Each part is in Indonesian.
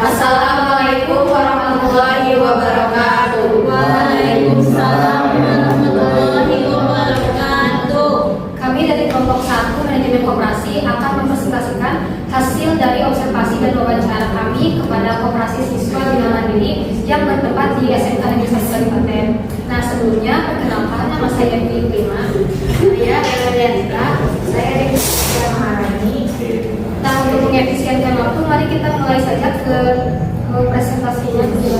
Assalamualaikum warahmatullahi wabarakatuh. Waalaikumsalam warahmatullahi wabarakatuh. Kami dari kelompok 1 manajemen koperasi akan mempresentasikan hasil dari observasi dan wawancara kami kepada koperasi siswa Bina Mandiri yang bertempat di SMK Negeri 1 Kabupaten. Nah, sebelumnya perkenalkan, nama saya Dewi Prima. Saya Ella. Saya dari Maharani. Nah, untuk mengefisienkan waktu, mari kita mulai saja ke presentasinya dulu.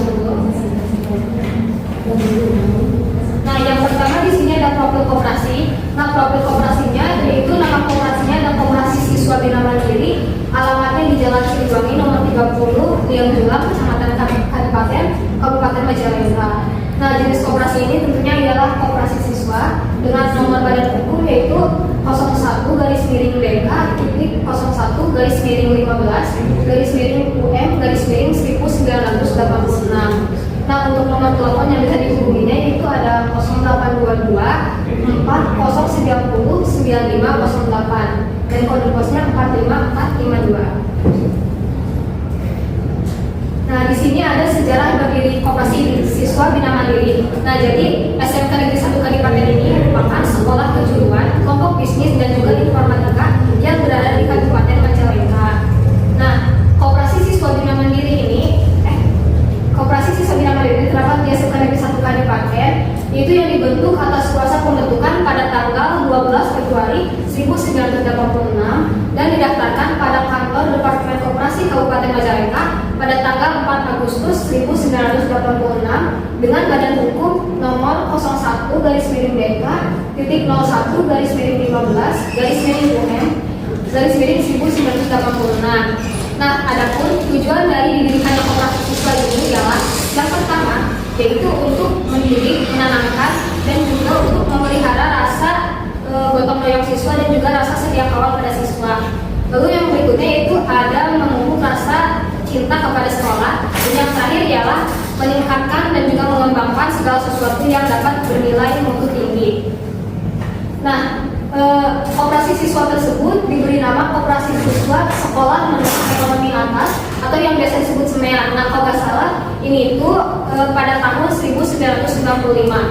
Nah, yang pertama di sini ada profil koperasi. Nah, profil koperasinya yaitu nama koperasinya adalah Koperasi Siswa Bina Mandiri. Alamatnya di Jalan Siliwangi nomor 30, Liang Julang, Kecamatan Kabupaten Majalengka. Nah, jenis koperasi ini tentunya ialah koperasi siswa dengan nomor badan hukum yaitu 01-DK-01-DK-UM-1986. Nah, untuk nomor telepon yang bisa dihubunginya itu ada 0822 4090 9508 dan kode posnya 45452. Nah, di sini ada sejarah berdiri koperasi siswa Bina Mandiri. Nah, jadi SMK Negeri 1 Kabupaten ini merupakan sekolah kejuruan, kelompok bisnis dan juga informatika yang berada di Kabupaten Majalengka. Nah, koperasi siswa Bina Mandiri ini terdapat di SMK Negeri 1 Kabupaten, itu yang dibentuk atas kuasa pembentukan pada tanggal 12 Februari 1986 dan didaftarkan pada kantor Departemen Koperasi Kabupaten Majalengka pada tanggal 4 Agustus 1986 dengan badan hukum nomor 01-DK-DK-15-001-UM-1986. Nah, adapun tujuan dari didirikannya koperasi siswa ini ialah yang pertama yaitu untuk mendidik, menanamkan dan juga untuk memelihara rasa gotong royong siswa dan juga rasa sedia kawan pada siswa. Lalu yang berikutnya yaitu ada memupuk rasa cinta kepada sekolah, dan yang terakhir ialah meningkatkan dan juga mengembangkan segala sesuatu yang dapat bernilai mutu tinggi. Nah, koperasi siswa tersebut diberi nama Koperasi Siswa Sekolah Menengah Ekonomi Atas atau yang biasa disebut SMEA. Nah, kalau nggak salah ini itu pada tahun 1995.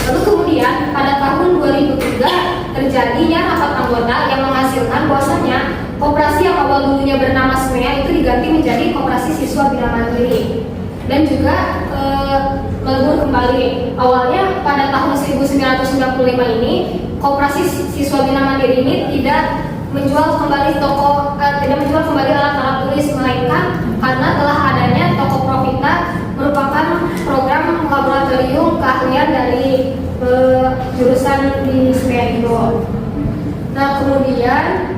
Lalu kemudian pada tahun 2003 terjadinya rapat anggota yang menghasilkan bahwasanya koperasi yang awal dulunya bernama SMEA itu diganti menjadi Koperasi Siswa Bina Mandiri dan juga melebur kembali. Awalnya pada tahun 1995 ini Koperasi Siswa Bina Mandiri ini tidak menjual kembali alat-alat tulis, melainkan karena telah adanya Toko Profita merupakan program laboratorium keahlian dari jurusan di SMEA itu. Nah, kemudian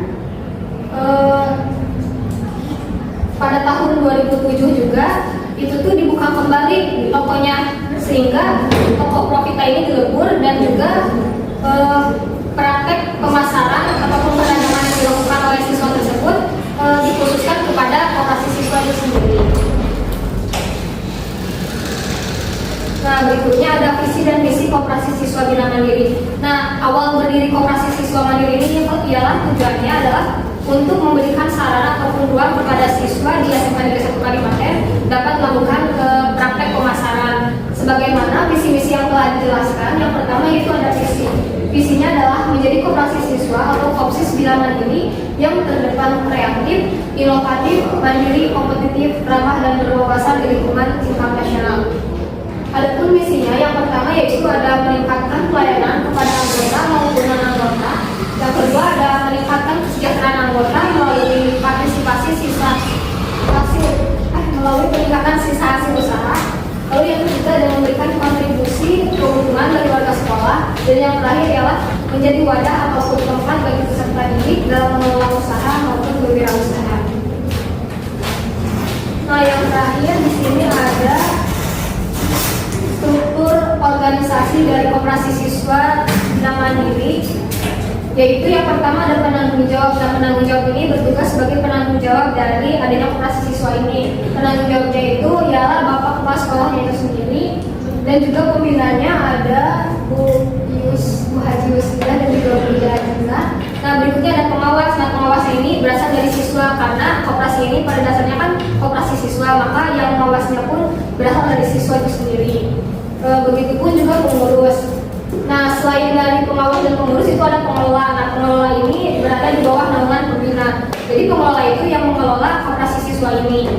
pada tahun 2007 juga itu tuh dibuka kembali tokonya, sehingga Toko Profita ini dilebur dan juga praktek pemasaran ataupun perdagangan yang dilakukan oleh siswa tersebut dikhususkan kepada koperasi siswa itu sendiri. Nah, berikutnya ada visi dan misi Koperasi Siswa Bina Mandiri. Nah, awal berdiri Koperasi Siswa Mandiri ini ialah tujuannya adalah untuk memberikan sarana ataupun ruang kepada siswa di SMK Negeri 1 Kabupaten dapat melakukan praktek pemasaran. Sebagaimana visi-misi yang telah dijelaskan, yang pertama yaitu ada visi. Visinya adalah menjadi koperasi siswa atau Kopsis Bina Mandiri yang terdepan, kreatif, inovatif, mandiri, kompetitif, ramah dan berwawasan di lingkungan tingkat nasional. Adapun misinya yang pertama yaitu ada meningkatkan pelayanan kepada anggota maupun non-anggota. Yang kedua ada meningkatkan kesejahteraan anggota melalui peningkatan sisa hasil usaha. Lalu yang ketiga ada memberikan kontribusi keuntungan dari warga sekolah, dan yang terakhir ialah menjadi wadah ataupun tempat bagi peserta didik dalam mengelola usaha maupun berwirausaha. Nah, yang terakhir di sini ada struktur organisasi dari Koperasi Siswa Bina Mandiri, yaitu yang pertama ada penanggung jawab. Dan penanggung jawab ini bertugas sebagai penanggung jawab dari adanya koperasi siswa ini. Penanggung jawabnya itu ialah Bapak Kepala Sekolahnya itu sendiri, dan juga pembinanya ada Bu Haji Yusila dan juga Bu Haji. Nah, berikutnya ada pengawas. Nah, pengawas ini berasal dari siswa siswa, karena koperasi ini pada dasarnya kan koperasi siswa, maka yang mengawasinya pun berasal dari siswa itu sendiri. Begitupun juga pengurus. Nah, selain dari pengawas dan pengurus itu ada pengelola. Nah, pengelola ini berada di bawah naungan pembina. Jadi pengelola itu yang mengelola koperasi siswa ini.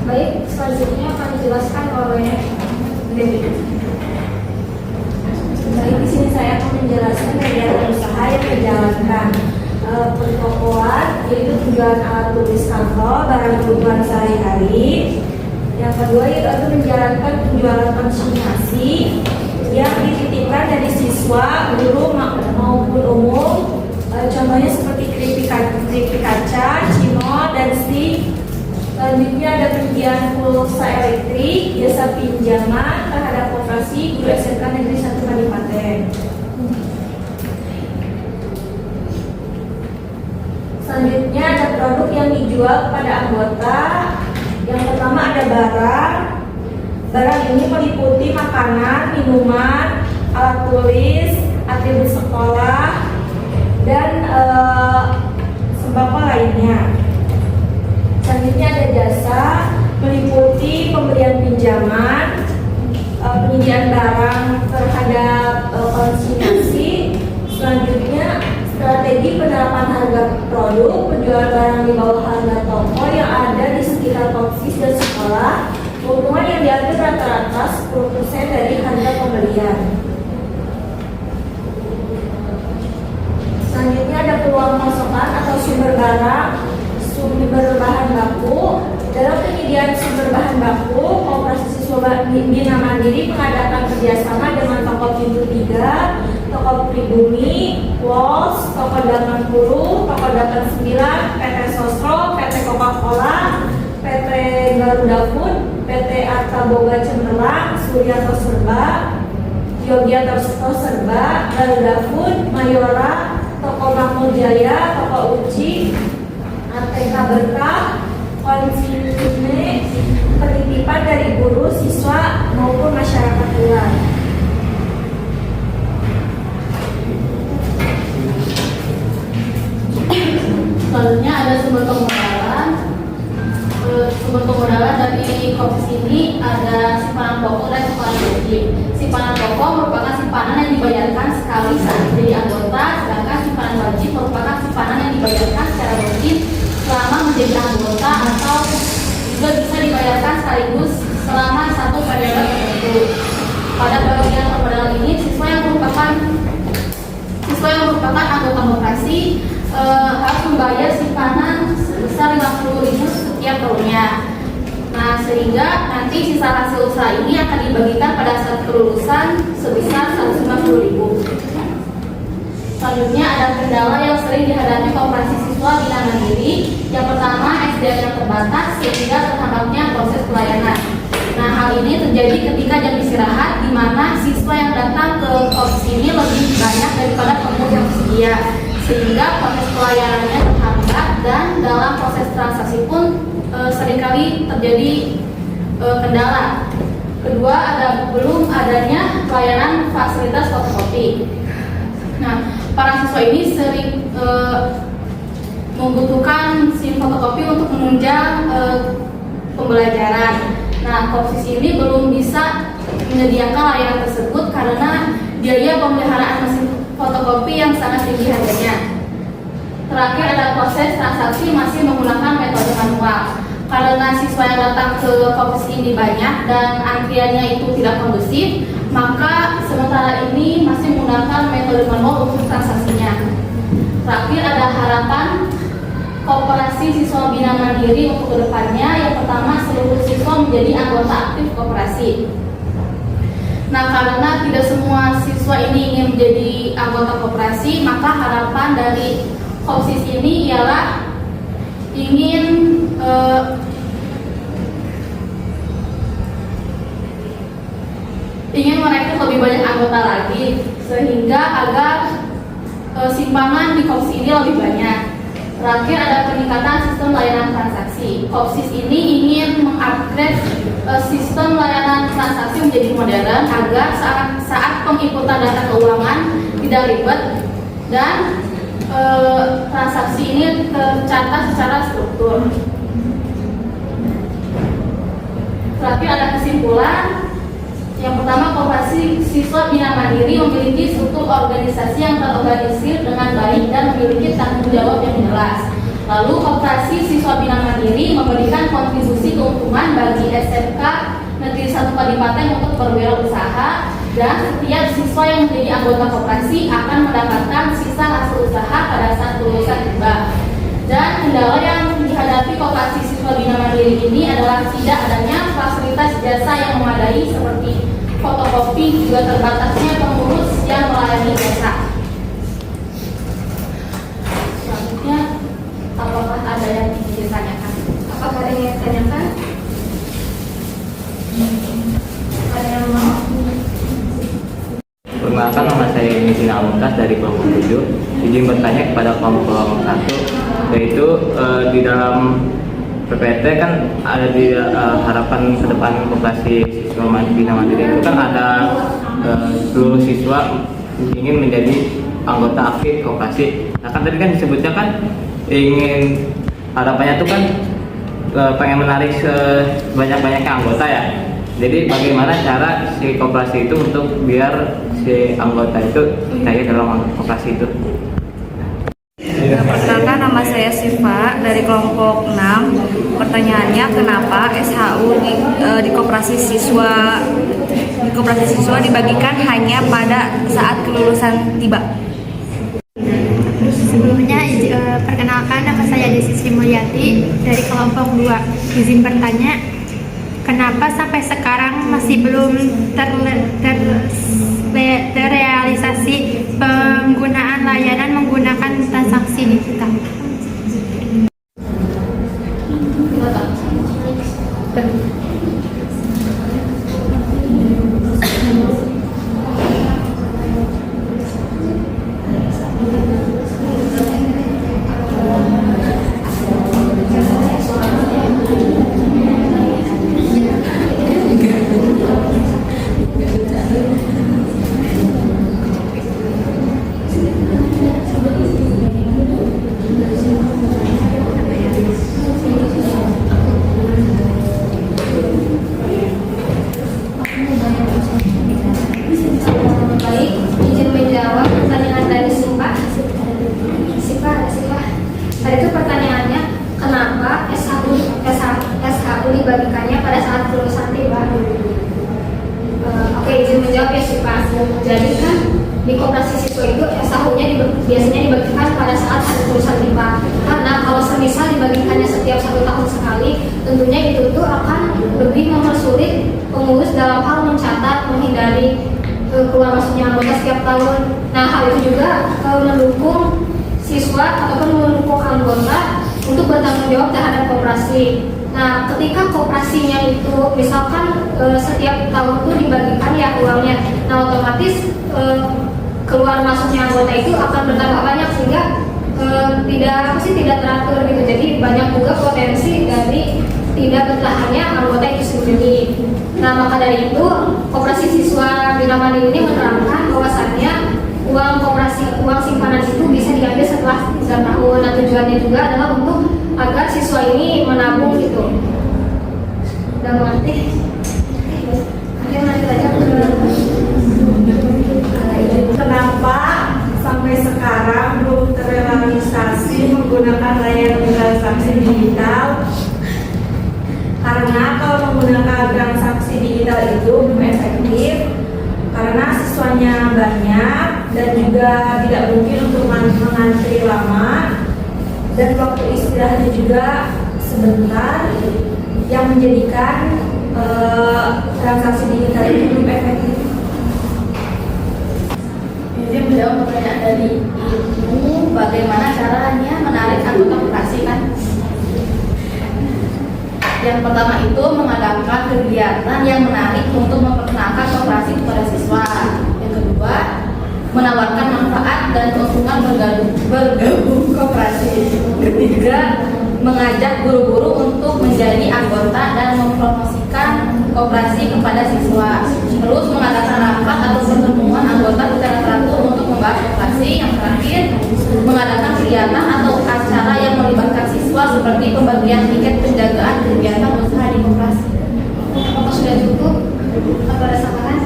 Baik, selanjutnya akan dijelaskan oleh Debbie. Baik, di sini saya akan menjelaskan kegiatan usaha yang dijalankan. Pertokoan yaitu penjualan alat tulis kantor, barang kebutuhan sehari-hari. Yang kedua yaitu menjalankan penjualan konsinyasi yang dititipkan dari siswa, guru maupun umum. Contohnya seperti keripik kaca, cimol, dan stick. Selanjutnya ada penjualan pulsa elektrik, jasa pinjaman terhadap koperasi guru SMK Negeri 1 Kadipaten. Selanjutnya ada produk yang dijual kepada anggota. Yang pertama ada barang. Barang ini meliputi makanan, minuman, alat tulis, atribut sekolah, dan sembako lainnya. Selanjutnya ada jasa, meliputi pemberian pinjaman, penyediaan barang terhadap konsinyasi. Selanjutnya strategi penerapan harga produk, penjualan barang di bawah harga toko yang ada di sekitar kopsis dan sekolah. Keuntungan yang diambil rata-rata 10% dari harga pembelian. Selanjutnya ada peluang pasokan atau sumber bahan baku. Dalam penyediaan sumber bahan baku, Koperasi Siswa Bina Mandiri mengadakan kerjasama dengan Toko Pintu 3, Toko Pribumi, Walls, Toko 80, Toko 89, PT Sosro, PT Coca-Cola, PT Garuda Food, PT Arta Boga Cemerlang, Suryanto Serba, Yogyakarta Serba, Garuda Food, Mayora, Toko Makmur Jaya, Toko Uci, ATK Berkah, Konsigne, penitipan dari guru, siswa maupun masyarakat luas. Selanjutnya ada sumber pemodalan. Sumber pemodalan dari kopis ini ada simpanan pokok dan simpanan wajib. Simpanan pokok merupakan simpanan yang dibayarkan sekali saat menjadi anggota, sedangkan simpanan wajib merupakan simpanan yang dibayarkan secara rutin selama menjadi anggota atau juga bisa dibayarkan sekaligus selama satu periode tertentu. Pada bagian pemodalan ini, siswa yang merupakan anggota koperasi harus membayar simpanan sebesar 50.000 setiap tahunnya. Nah, sehingga nanti sisa hasil usaha ini akan dibagikan pada saat kelulusan sebesar 150.000. Selanjutnya ada kendala yang sering dihadapi Koperasi Siswa Bina Mandiri. Yang pertama, SDM yang terbatas sehingga terhambatnya proses pelayanan. Nah, hal ini terjadi ketika jam istirahat, di mana siswa yang datang ke kopis ini lebih banyak daripada pengurus yang tersedia, sehingga proses pelayanannya terhambat dan dalam proses transaksi pun seringkali terjadi kendala. Kedua, belum adanya pelayanan fasilitas fotokopi. Nah, para siswa ini sering membutuhkan SIM fotokopi untuk menunjang pembelajaran. Nah, kopsis ini belum bisa menyediakan layanan tersebut karena biaya pemeliharaan mesin fotokopi yang sangat tinggi harganya. Terakhir ada proses transaksi masih menggunakan metode manual. Karena siswa yang datang ke kopis ini banyak dan antriannya itu tidak kondusif, maka sementara ini masih menggunakan metode manual untuk transaksinya. Terakhir ada harapan Koperasi Siswa Bina Mandiri untuk kedepannya. Yang pertama, seluruh siswa menjadi anggota aktif koperasi. Nah, karena tidak semua siswa ini ingin menjadi anggota koperasi, maka harapan dari kopsis ini ialah ingin merekrut lebih banyak anggota lagi, sehingga agar simpanan di kopsis ini lebih banyak. Terakhir ada peningkatan sistem layanan transaksi. Kopsis ini ingin mengupgrade sistem layanan transaksi menjadi modern agar saat penginputan data keuangan tidak ribet dan transaksi ini tercatat secara struktur. Terakhir ada kesimpulan. Yang pertama, koperasi siswa bina mandiri memiliki struktur organisasi yang terorganisir dengan baik dan memiliki tanggung jawab yang jelas. Lalu, koperasi siswa bina mandiri memberikan kontribusi keuntungan bagi SMK Negeri 1 Kadipaten untuk berwirausaha, dan setiap siswa yang menjadi anggota koperasi akan mendapatkan sisa hasil usaha pada saat lulusan tiba. Dan kendala yang dihadapi koperasi siswa bina mandiri ini adalah tidak adanya fasilitas jasa yang memadai seperti fotokopi, juga terbatasnya pengurus yang melayani jasa. Selanjutnya, apakah ada yang ingin ditanyakan? Apakah ada yang ditanyakan? Ada yang mau? Perkenalkan, nama saya Nisina Amukas dari kelompok 7. Izin bertanya kepada kelompok 1, yaitu di dalam PPT kan ada di harapan ke depan koperasi siswa bina mandiri itu kan ada seluruh siswa ingin menjadi anggota aktif koperasi. Nah kan tadi kan disebutnya kan ingin harapannya tuh kan pengen menarik sebanyak-banyaknya anggota ya. Jadi bagaimana cara si koperasi itu untuk biar si anggota itu percaya dalam koperasi itu? Perkenalkan, nama saya Siva dari kelompok 6. Pertanyaannya, kenapa SHU di koperasi siswa dibagikan hanya pada saat kelulusan tiba? Sebelumnya perkenalkan, nama saya Desi Sri Mulyati dari kelompok 2. Izin bertanya, kenapa sampai sekarang masih belum terrealisasi penggunaan layanan menggunakan transaksi digital? Dibagikannya pada saat kelulusan tiba. Oke, izin menjawab ya sih Pak. Jadi kan di koperasi siswa itu SHU-nya biasanya dibagikan pada saat hari kelulusan tiba. Karena kalau semisal dibagikannya setiap 1 tahun sekali, tentunya itu tuh akan lebih mempersulit pengurus dalam hal mencatat, menghindari keluar masuknya anggota setiap tahun. Nah, hal itu juga mendukung siswa ataupun mendukung anggota untuk bertanggung jawab terhadap koperasi. Nah, ketika koperasinya itu misalkan setiap tahun itu dibagikan ya uangnya, nah otomatis keluar masuknya anggota itu akan bertambah banyak sehingga tidak teratur gitu. Jadi banyak juga potensi dari tidak bertahannya anggota itu sendiri. Nah, maka dari itu koperasi siswa bina mandiri ini menerangkan bahwasannya uang simpanan itu bisa diambil setelah 3 tahun. Nah, tujuannya juga adalah untuk agar siswa ini menabung gitu. Udah mengerti? Oke, lanjut aja. Kenapa sampai sekarang belum terrealisasi menggunakan layanan transaksi digital? Karena kalau menggunakan transaksi digital itu belum efektif, karena siswanya banyak dan juga tidak mungkin untuk mengantri lama, dan waktu istirahatnya juga sebentar, yang menjadikan transaksi digital itu belum efektif. Jadi menjawab pertanyaan dari Ibu, bagaimana caranya menarik anggota koperasi kan? Yang pertama itu mengadakan kegiatan yang menarik untuk memperkenalkan koperasi kepada siswa. Yang kedua, menawarkan manfaat dan keuntungan bergabung koperasi. Ketiga, mengajak guru-guru untuk menjadi anggota dan mempromosikan koperasi kepada siswa. Terus mengadakan rapat atau pertemuan anggota secara teratur untuk membahas koperasi. Yang terakhir, mengadakan kegiatan atau acara yang melibatkan siswa seperti pembagian tiket penjagaan kegiatan usaha di koperasi. Apakah sudah cukup? Atau ada tambahan?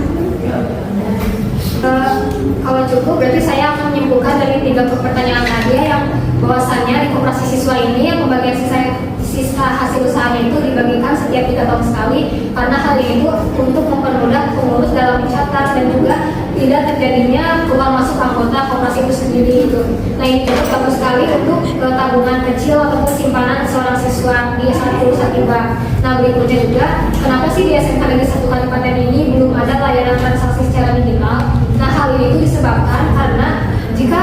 Kalau cukup, berarti saya akan menyimpulkan dari 3 pertanyaan tadi yang bahwasannya di koperasi siswa ini yang pembagian sisa hasil usahanya itu dibagikan setiap 3 tahun sekali, karena hal itu untuk mempermudah pengurus dalam mencatat dan juga tidak terjadinya keluar masuk anggota koperasi itu sendiri itu. Nah, ini cukup bagus sekali untuk tabungan kecil ataupun simpanan seorang siswa di S1 Satimba. Nah, berikutnya juga, kenapa sih di SMK Negeri 1 Kalimantan ini belum ada layanan transaksi secara digital? Nah, hal ini itu disebabkan karena jika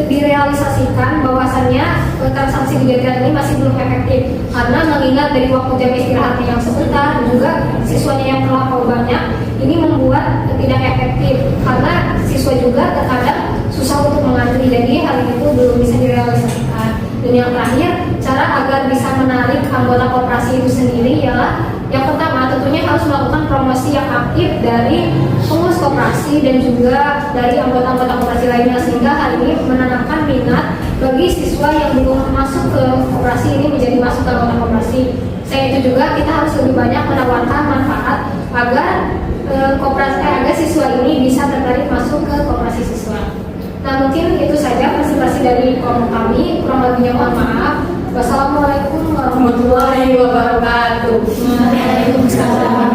direalisasikan bahwasannya transaksi digital ini masih belum efektif, karena mengingat dari waktu jam istirahatnya yang sebentar dan juga siswanya yang terlampau banyak, ini membuat tidak efektif karena siswa juga terkadang susah untuk mengantri, jadi hal itu belum bisa direalisasikan. Dan yang terakhir, cara agar bisa menarik anggota koperasi itu sendiri ialah yang pertama tentunya harus melakukan promosi yang aktif dari pengurus koperasi dan juga dari anggota-anggota koperasi lainnya, sehingga hal ini menanamkan minat bagi siswa yang belum masuk ke koperasi ini menjadi masuk ke anggota koperasi. Selain itu juga kita harus lebih banyak menawarkan manfaat agar agar siswa ini bisa tertarik masuk ke koperasi siswa. Nah, mungkin itu saja presentasi dari kelompok kami. Kurang lebihnya mohon maaf. Wassalamualaikum warahmatullahi wabarakatuh. Waalaikumsalam.